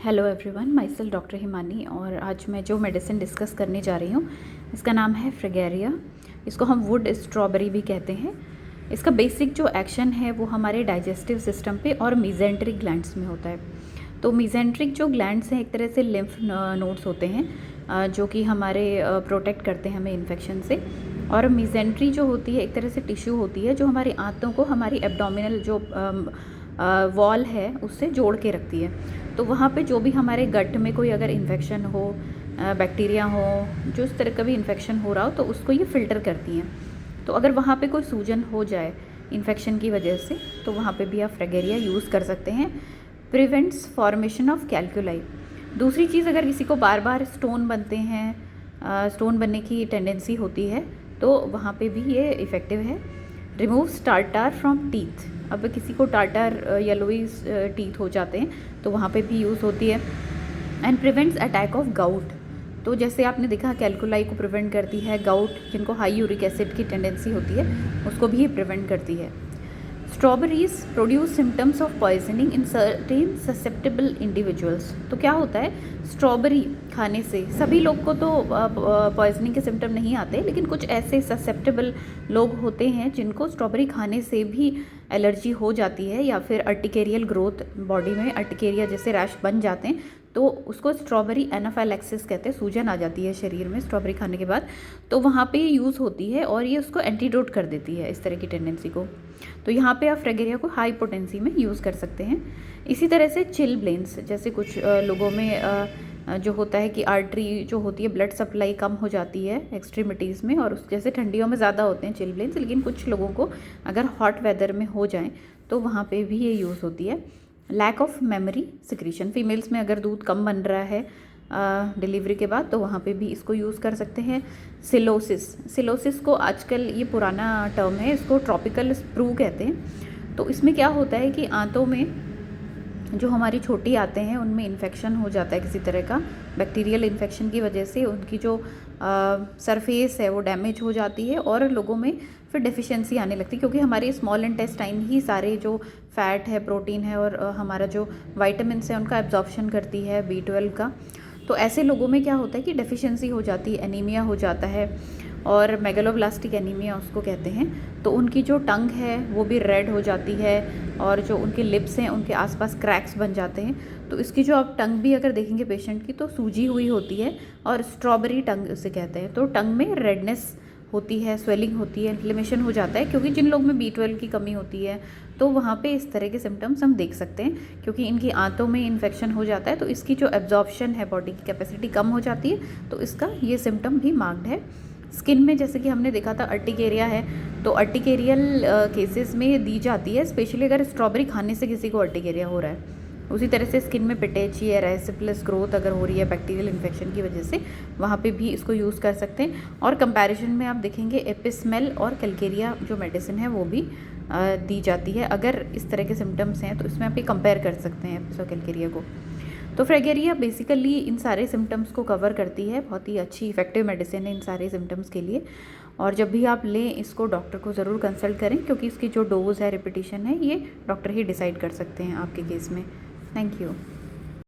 Hello everyone, my self doctor Himani. और आज मैं जो मेडिसिन डिस्कस करने जा रही हूँ इसका नाम है फ्रेगेरिया। इसको हम वुड स्ट्रॉबेरी भी कहते हैं। इसका बेसिक जो एक्शन है वो हमारे डाइजेस्टिव सिस्टम पे और मीजेंट्रिक ग्लैंड्स में होता है। तो मीजेंट्रिक जो ग्लैंड्स हैं एक तरह से लिम्फ नोड्स होते हैं जो कि हमारे प्रोटेक्ट करते हैं हमें इन्फेक्शन से। और मीजेंट्री जो होती है एक तरह से टिश्यू होती है जो हमारी आंतों को हमारी एब्डोमिनल जो वॉल है उससे जोड़ के रखती है। तो वहाँ पे जो भी हमारे गट में कोई अगर इन्फेक्शन हो, बैक्टीरिया हो, जो इस तरह का भी इन्फेक्शन हो रहा हो तो उसको ये फ़िल्टर करती हैं। तो अगर वहाँ पे कोई सूजन हो जाए इन्फेक्शन की वजह से तो वहाँ पे भी आप फ्रेगेरिया यूज़ कर सकते हैं। Prevents formation of कैल्कुलाई। दूसरी चीज़, अगर किसी को बार बार स्टोन बनते हैं, स्टोन बनने की टेंडेंसी होती है तो वहाँ पे भी ये इफ़ेक्टिव है। Removes tartar from teeth. अब किसी को टार्टार येलोइज टीथ हो जाते हैं तो वहाँ पे भी यूज़ होती है। And prevents attack of gout. तो जैसे आपने देखा कैल्कुलाई को प्रिवेंट करती है, गाउट जिनको हाई यूरिक एसिड की टेंडेंसी होती है उसको भी ये प्रिवेंट करती है। Strawberries produce symptoms of poisoning in certain susceptible individuals. तो क्या होता है, स्ट्रॉबेरी खाने से सभी लोग को तो पॉइजनिंग के सिम्टम नहीं आते, लेकिन कुछ ऐसे ससेप्टेबल लोग होते हैं जिनको स्ट्रॉबेरी खाने से भी एलर्जी हो जाती है या फिर अर्टिकेरियल ग्रोथ, बॉडी में अर्टिकेरिया जैसे रैश बन जाते हैं तो उसको स्ट्रॉबेरी एनाफाइलैक्सिस कहते हैं। सूजन आ जाती है शरीर में स्ट्रॉबेरी खाने के बाद, तो वहाँ पे यूज़ होती है और ये उसको एंटीडोट कर देती है इस तरह की टेंडेंसी को। तो यहाँ पे आप फ्रेगेरिया को हाई पोटेंसी में यूज़ कर सकते हैं। इसी तरह से चिलब्लेन्स, जैसे कुछ लोगों में जो होता है कि आर्टरी जो होती है ब्लड सप्लाई कम हो जाती है एक्सट्रीमिटीज़ में, और उस जैसे ठंडियों में ज़्यादा होते हैं चिलब्लेन्स, लेकिन कुछ लोगों को अगर हॉट वेदर में हो जाएं तो वहाँ पे भी ये यूज़ होती है। Lack of memory secretion, females में अगर दूध कम बन रहा है डिलीवरी के बाद तो वहाँ पे भी इसको यूज़ कर सकते हैं। सिलोसिस को आजकल ये पुराना टर्म है, इसको ट्रॉपिकल स्प्रू कहते हैं। तो इसमें क्या होता है कि आंतों में जो हमारी छोटी आते हैं उनमें इन्फेक्शन हो जाता है किसी तरह का, बैक्टीरियल इन्फेक्शन की वजह से उनकी जो सरफेस है वो डैमेज हो जाती है और लोगों में फिर डेफिशिएंसी आने लगती है, क्योंकि हमारे स्मॉल इंटेस्टाइन ही सारे जो फैट है, प्रोटीन है और हमारा जो वाइटामिन्स है उनका एब्जॉर्प्शन करती है, B12 का। तो ऐसे लोगों में क्या होता है कि डेफिशिएंसी हो जाती है, एनीमिया हो जाता है और मेगालोब्लास्टिक एनीमिया उसको कहते हैं। तो उनकी जो टंग है वो भी रेड हो जाती है और जो उनके लिप्स हैं उनके आसपास क्रैक्स बन जाते हैं। तो इसकी जो आप टंग भी अगर देखेंगे पेशेंट की तो सूजी हुई होती है और स्ट्रॉबेरी टंग उसे कहते हैं। तो टंग में रेडनेस होती है, स्वेलिंग होती है, इन्फ्लेमेशन हो जाता है, क्योंकि जिन लोग में B12 की कमी होती है तो वहाँ पे इस तरह के सिम्टम्स हम देख सकते हैं, क्योंकि इनकी आंतों में इन्फेक्शन हो जाता है तो इसकी जो एब्जॉर्प्शन है, बॉडी की कैपेसिटी कम हो जाती है, तो इसका ये सिम्टम भी मार्क्ड है। स्किन में जैसे कि हमने देखा था अर्टिकेरिया है, तो अर्टिकेरियल केसेस में दी जाती है, स्पेशली अगर स्ट्रॉबेरी खाने से किसी को अर्टिकेरिया हो रहा है। उसी तरह से स्किन में पिटेची है, रेसिप्लस ग्रोथ अगर हो रही है बैक्टीरियल इन्फेक्शन की वजह से, वहाँ पे भी इसको यूज़ कर सकते हैं। और कंपैरिजन में आप देखेंगे एपिस्मेल और कैल्केरिया जो मेडिसिन है वो भी दी जाती है। अगर इस तरह के सिम्टम्स हैं तो इसमें आप ये कंपेयर कर सकते हैं एपिस और कैल्केरिया को। तो फ्रेगेरिया बेसिकली इन सारे सिम्टम्स को कवर करती है, बहुत ही अच्छी इफेक्टिव मेडिसिन है इन सारे सिम्टम्स के लिए। और जब भी आप लें इसको डॉक्टर को ज़रूर कंसल्ट करें, क्योंकि इसकी जो डोज है, रिपीटिशन है, ये डॉक्टर ही डिसाइड कर सकते हैं आपके केस में। Thank you.